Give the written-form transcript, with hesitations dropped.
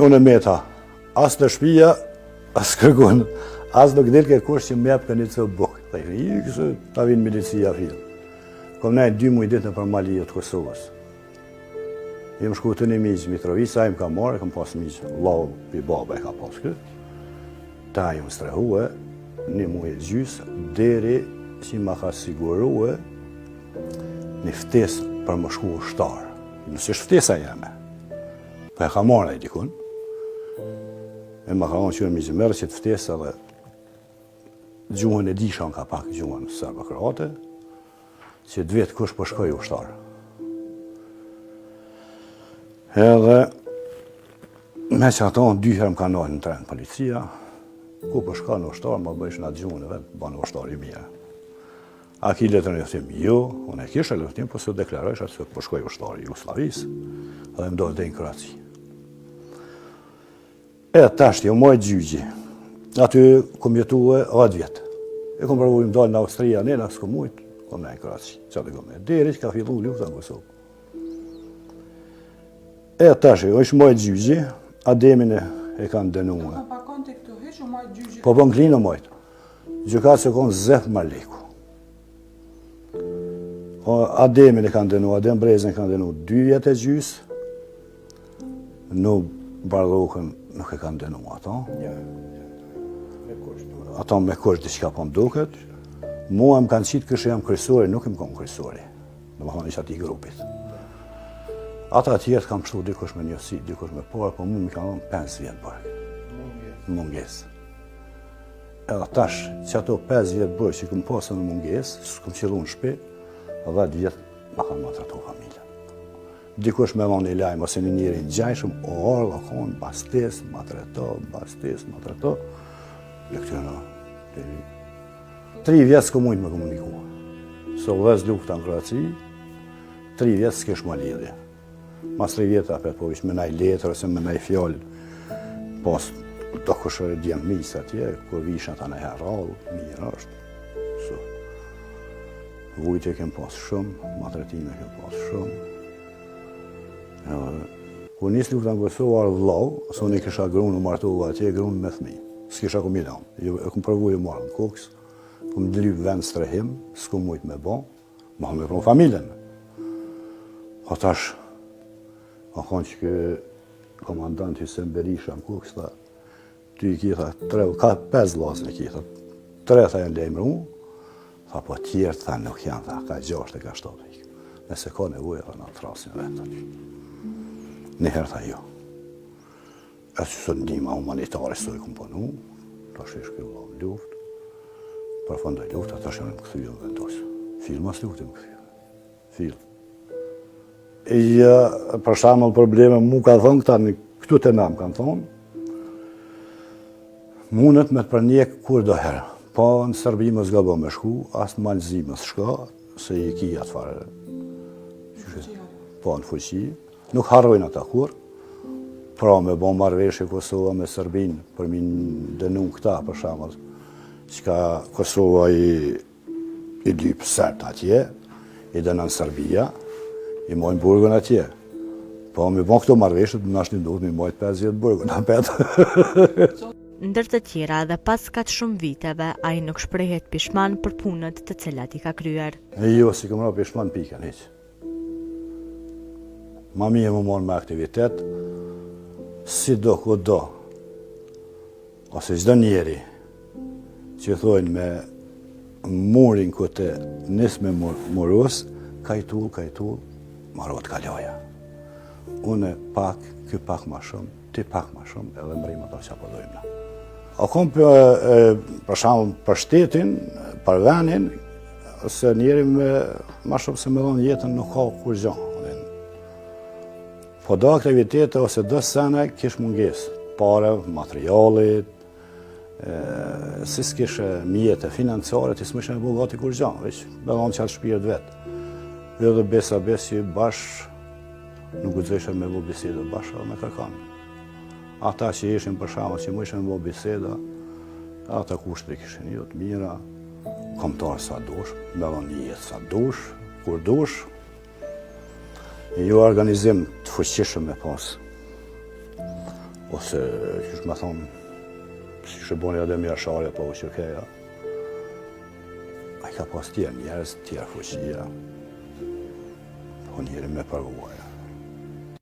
Unë e meta, as në shpia, as kërgun, as nuk del ke kush që më jep këni të bukë. Ta i kësë ta vinë milicia filë. Kom nejtë 2 muaj ditë në përmalijë të Kosovës. Jem shku të një miqë Mitrovica, im ka marrë, kam pas miqë, lau për baba e ka pas këtë. Ta jem strehue, 1 muaj gjysë, deri që ma ka siguruhe një ftesë për më shku ushtarë. Nësë është ftesa jeme. Pa e ka marrë e dikun. E ma ka onë qërë miqë mërë që të ftesa dhe gjuhën e disha në ka pak gjuhën serbo-kroate, që 2 vjetë kush po shkoj ushtarë. Edhe me që ato 2 herë më ka nojnë në tren policia, ku po shka në ushtarë, më bëjsh në atë gjuhën e vetë, banë ushtarë i mire. A ki letër në jeftim? Jo, unë e kishe letër po se deklarojsh atë se po shkoj ushtarë i Jugoslavisë, edhe më dojnë dhe në Kroaci. E tashti, o mojë gjygji, aty kom jetu e 10 vjetë. E kom përvu im dalë në Austria, nëna s'ko mujtë, kom në Kroaci, që të gome. Deri që ka fillu lufta në Kosovë. E tashti, o ishë mojë gjygji, Ademin e kanë denuar. Po bën klinë o mojtë. Gjykatë se konë Zef Marliku. Ademin e kanë denuar, Adem Brezën kanë denuar 2 vjetë e gjysë, në Bardhukën nuk e kanë denuar ato. Ato me kusht diçka po më duket. Mua më kanë qitë kështë jam kryesori, nuk më konë kryesori. Në më thonë isha ati grupit. Ata tjetë kam pështu dikush me njësi, dikush me porë, po mu mi kanë thonë 5 vjetë bërë. Mungesë. Edhe tash, që ato 5 vjetë bërë që këmë pasë në mungesë, s'këm qëllu në shpi, 10 vjetë ma kanë maltratu familja. Dikush me vonë i lajmë, ose një njëri në gjajshëm, orë, konë, bastes, matreto, e këtë në 3 vjetë s'ko mujtë me komunikua. So vëz lufta në Kroaci, 3 vjetë s'kesh ma lidhje. Mas 3 vjetë apet po ishë me naj letër, ose me naj fjallë, pas do kështë djenë misë atje, kur vishën ta në herallë, mirë është. Vujtje kem pas shumë, matretime kem pas shumë. Kur nisë lufta në Kosovë, arë vlau, ose unë i kisha grunë në martova atje, grunë me thmi. S'kisha ku milan. E kom përvu e marë në kokës, kom dlyp vend strehim, s'kom mujtë me bo, ma me pronë familjen. O tash, a konë që kë komandant Hysem Berisha në kokës, ty i kitha 5 lasën e kitha, 3 tha janë lejmë mu, tha po tjerë tha nuk janë, tha ka 6 e ka 7 ikë. Nëse ka nevojë, tha në trasin vetë. Njëherë tha jo. E që së ndima humanitare së i komponu, ta shesh kjo vlau luft, përfëndoj luft, ata shë në më këthyë në vendosë. Filmas luft e më këthyë. Film. Për shamëll probleme, mu ka thonë këta, këtu të nam kanë thonë, mundet me të përnjek kur do herë. Po në Serbi më s'ga bo me shku, as në Malzi më s'shka, se i ki atë fare. Po në fuqi. Nuk harrojnë ata kur. Pra me bo marrëveshje Kosova me Serbin, për mi dënu këta për shamëll, që ka Kosova i lypë sërt atje, i dënën Serbia, i mojnë burgën atje. Po me bo këto marrëveshje, në ashtë një duhet me mojtë 50 burgën apet. Ndër të tjera dhe pas katë shumë viteve, a i nuk shprehet pishman për punët të cilat i ka kryer. Jo, si këmëra pishman pikën, heq. Ma mi e më morë me aktivitet, si do ku do, ose gjdo njeri që thojnë me murin këte nisë me murus, ka i tull, marot kaloja. Une pak, ky pak ma shumë, ti pak ma shumë, edhe mërim ato që apo dojmë na. A kom për shumë për shtetin, për venin, se njeri ma shumë se me dhonë jetën nuk ka kur gjanë. Po do aktivitete ose do sene kish munges. Pare, materialit, si s'kish mjetë financiare, ti s'mëshë me bugati kur gjanë, veç me dhonë qatë shpirët vetë. Dhe dhe besa që bashkë, nuk gudzëshë me bu biseda bashkë me kërkanë. Ata që ishin për shamë që më ishin me bu biseda, ata kushtë të kishin jo të mira, komtarë sa dush, me dhonë jetë sa dush, kur dush, jo organizim të fuqishëm me pas. ose qysh me thonë, si shërboni edhe Mjashari apo Qërkeja, a i ka pas tjerë njerës, tjerë fuqia, po njeri me përguaja.